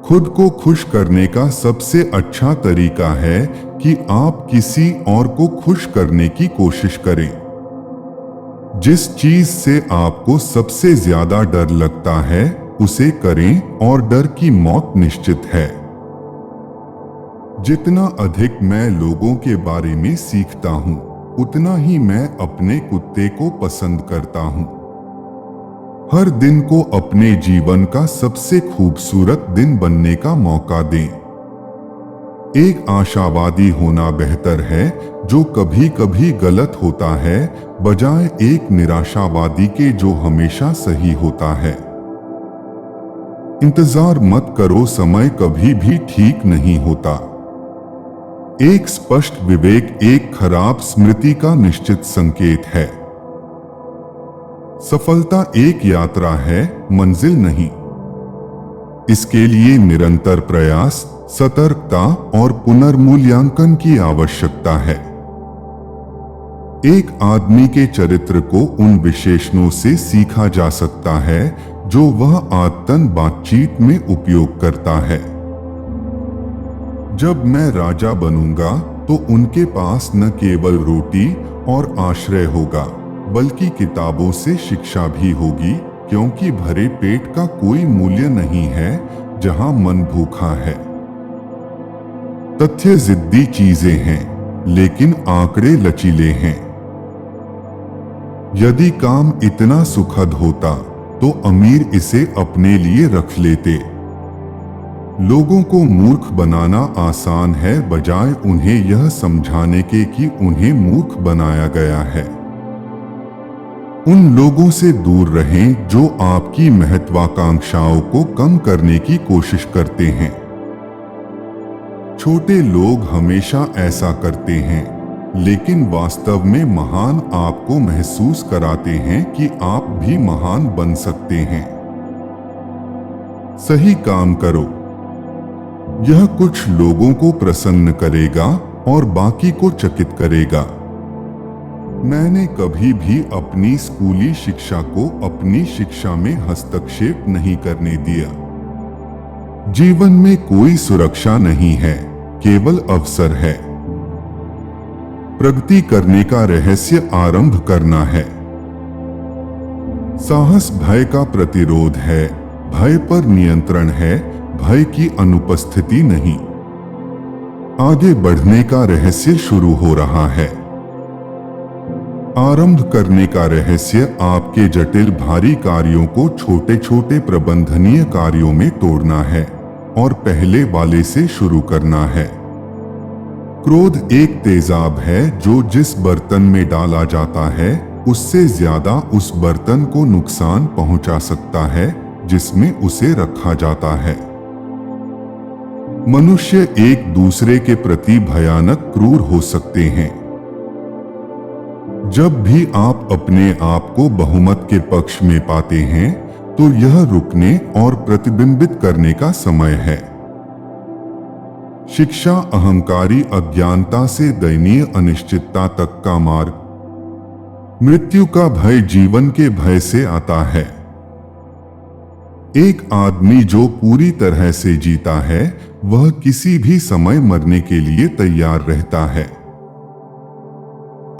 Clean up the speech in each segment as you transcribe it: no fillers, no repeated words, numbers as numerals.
खुद को खुश करने का सबसे अच्छा तरीका है कि आप किसी और को खुश करने की कोशिश करें। जिस चीज से आपको सबसे ज्यादा डर लगता है उसे करें और डर की मौत निश्चित है। जितना अधिक मैं लोगों के बारे में सीखता हूँ उतना ही मैं अपने कुत्ते को पसंद करता हूँ। हर दिन को अपने जीवन का सबसे खूबसूरत दिन बनने का मौका दें। एक आशावादी होना बेहतर है जो कभी कभी गलत होता है बजाय एक निराशावादी के जो हमेशा सही होता है। इंतजार मत करो, समय कभी भी ठीक नहीं होता। एक स्पष्ट विवेक एक खराब स्मृति का निश्चित संकेत है। सफलता एक यात्रा है, मंजिल नहीं। इसके लिए निरंतर प्रयास, सतर्कता और पुनर्मूल्यांकन की आवश्यकता है। एक आदमी के चरित्र को उन विशेषणों से सीखा जा सकता है जो वह आदतन बातचीत में उपयोग करता है। जब मैं राजा बनूंगा तो उनके पास न केवल रोटी और आश्रय होगा बल्कि किताबों से शिक्षा भी होगी, क्योंकि भरे पेट का कोई मूल्य नहीं है जहां मन भूखा है। तथ्य जिद्दी चीजें हैं लेकिन आंकड़े लचीले हैं। यदि काम इतना सुखद होता तो अमीर इसे अपने लिए रख लेते। लोगों को मूर्ख बनाना आसान है बजाय उन्हें यह समझाने के कि उन्हें मूर्ख बनाया गया है। उन लोगों से दूर रहें जो आपकी महत्वाकांक्षाओं को कम करने की कोशिश करते हैं। छोटे लोग हमेशा ऐसा करते हैं लेकिन वास्तव में महान आपको महसूस कराते हैं कि आप भी महान बन सकते हैं। सही काम करो, यह कुछ लोगों को प्रसन्न करेगा और बाकी को चकित करेगा। मैंने कभी भी अपनी स्कूली शिक्षा को अपनी शिक्षा में हस्तक्षेप नहीं करने दिया। जीवन में कोई सुरक्षा नहीं है, केवल अवसर है। प्रगति करने का रहस्य आरंभ करना है। साहस भय का प्रतिरोध है, भय पर नियंत्रण है, भय की अनुपस्थिति नहीं। आगे बढ़ने का रहस्य शुरू हो रहा है। आरंभ करने का रहस्य आपके जटिल भारी कार्यों को छोटे छोटे प्रबंधनीय कार्यों में तोड़ना है और पहले वाले से शुरू करना है। क्रोध एक तेजाब है जो जिस बर्तन में डाला जाता है उससे ज्यादा उस बर्तन को नुकसान पहुंचा सकता है जिसमें उसे रखा जाता है। मनुष्य एक दूसरे के प्रति भयानक क्रूर हो सकते हैं। जब भी आप अपने आप को बहुमत के पक्ष में पाते हैं तो यह रुकने और प्रतिबिंबित करने का समय है। शिक्षा अहंकारी अज्ञानता से दयनीय अनिश्चितता तक का मार्ग। मृत्यु का भय जीवन के भय से आता है। एक आदमी जो पूरी तरह से जीता है वह किसी भी समय मरने के लिए तैयार रहता है।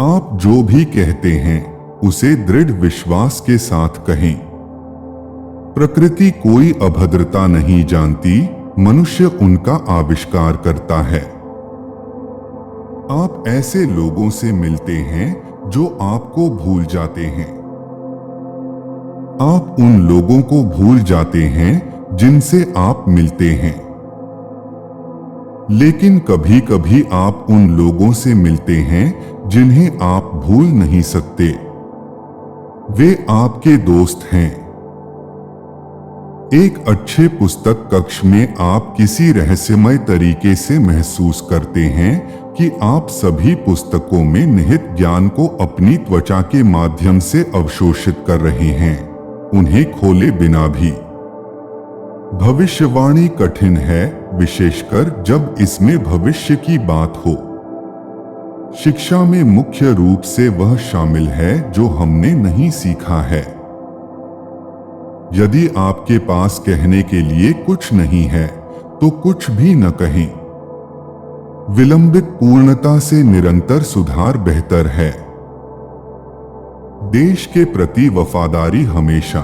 आप जो भी कहते हैं उसे दृढ़ विश्वास के साथ कहें। प्रकृति कोई अभद्रता नहीं जानती, मनुष्य उनका आविष्कार करता है। आप ऐसे लोगों से मिलते हैं जो आपको भूल जाते हैं। आप उन लोगों को भूल जाते हैं जिनसे आप मिलते हैं। लेकिन कभी कभी आप उन लोगों से मिलते हैं जिन्हें आप भूल नहीं सकते। वे आपके दोस्त हैं। एक अच्छे पुस्तक कक्ष में आप किसी रहस्यमय तरीके से महसूस करते हैं कि आप सभी पुस्तकों में निहित ज्ञान को अपनी त्वचा के माध्यम से अवशोषित कर रहे हैं, उन्हें खोले बिना भी। भविष्यवाणी कठिन है, विशेषकर जब इसमें भविष्य की बात हो। शिक्षा में मुख्य रूप से वह शामिल है जो हमने नहीं सीखा है। यदि आपके पास कहने के लिए कुछ नहीं है तो कुछ भी न कहें। विलंबित पूर्णता से निरंतर सुधार बेहतर है। देश के प्रति वफादारी हमेशा।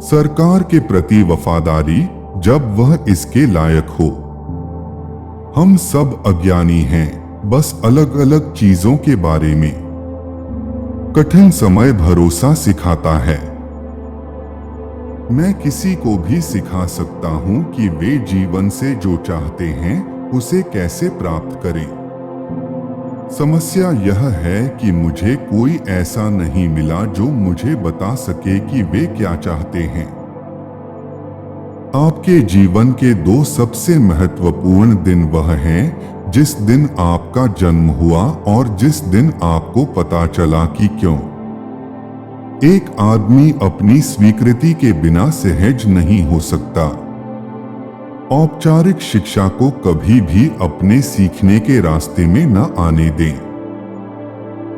सरकार के प्रति वफादारी जब वह इसके लायक हो। हम सब अज्ञानी हैं, बस अलग अलग चीजों के बारे में। कठिन समय भरोसा सिखाता है। मैं किसी को भी सिखा सकता हूं कि वे जीवन से जो चाहते हैं उसे कैसे प्राप्त करें। समस्या यह है कि मुझे कोई ऐसा नहीं मिला जो मुझे बता सके कि वे क्या चाहते हैं। आपके जीवन के 2 सबसे महत्वपूर्ण दिन वह हैं जिस दिन आपका जन्म हुआ और जिस दिन आपको पता चला कि क्यों। एक आदमी अपनी स्वीकृति के बिना सहज नहीं हो सकता। औपचारिक शिक्षा को कभी भी अपने सीखने के रास्ते में न आने दें।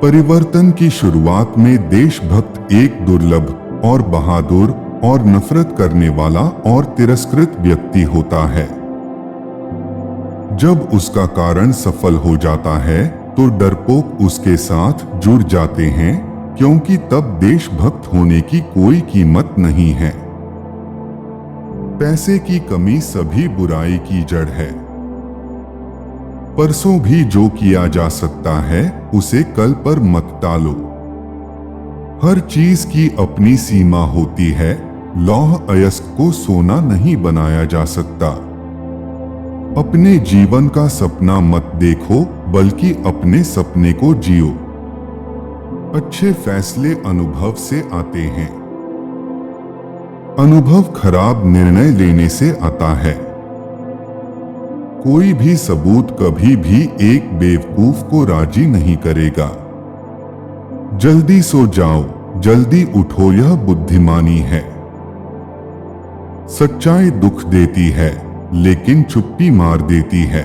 परिवर्तन की शुरुआत में देशभक्त एक दुर्लभ और बहादुर और नफरत करने वाला और तिरस्कृत व्यक्ति होता है। जब उसका कारण सफल हो जाता है तो डरपोक उसके साथ जुड़ जाते हैं, क्योंकि तब देशभक्त होने की कोई कीमत नहीं है। पैसे की कमी सभी बुराई की जड़ है। परसों भी जो किया जा सकता है उसे कल पर मत टालो। हर चीज की अपनी सीमा होती है। लौह अयस्क को सोना नहीं बनाया जा सकता। अपने जीवन का सपना मत देखो, बल्कि अपने सपने को जियो। अच्छे फैसले अनुभव से आते हैं। अनुभव खराब निर्णय लेने से आता है। कोई भी सबूत कभी भी एक बेवकूफ को राजी नहीं करेगा। जल्दी सो जाओ, जल्दी उठो, यह बुद्धिमानी है। सच्चाई दुख देती है, लेकिन चुप्पी मार देती है।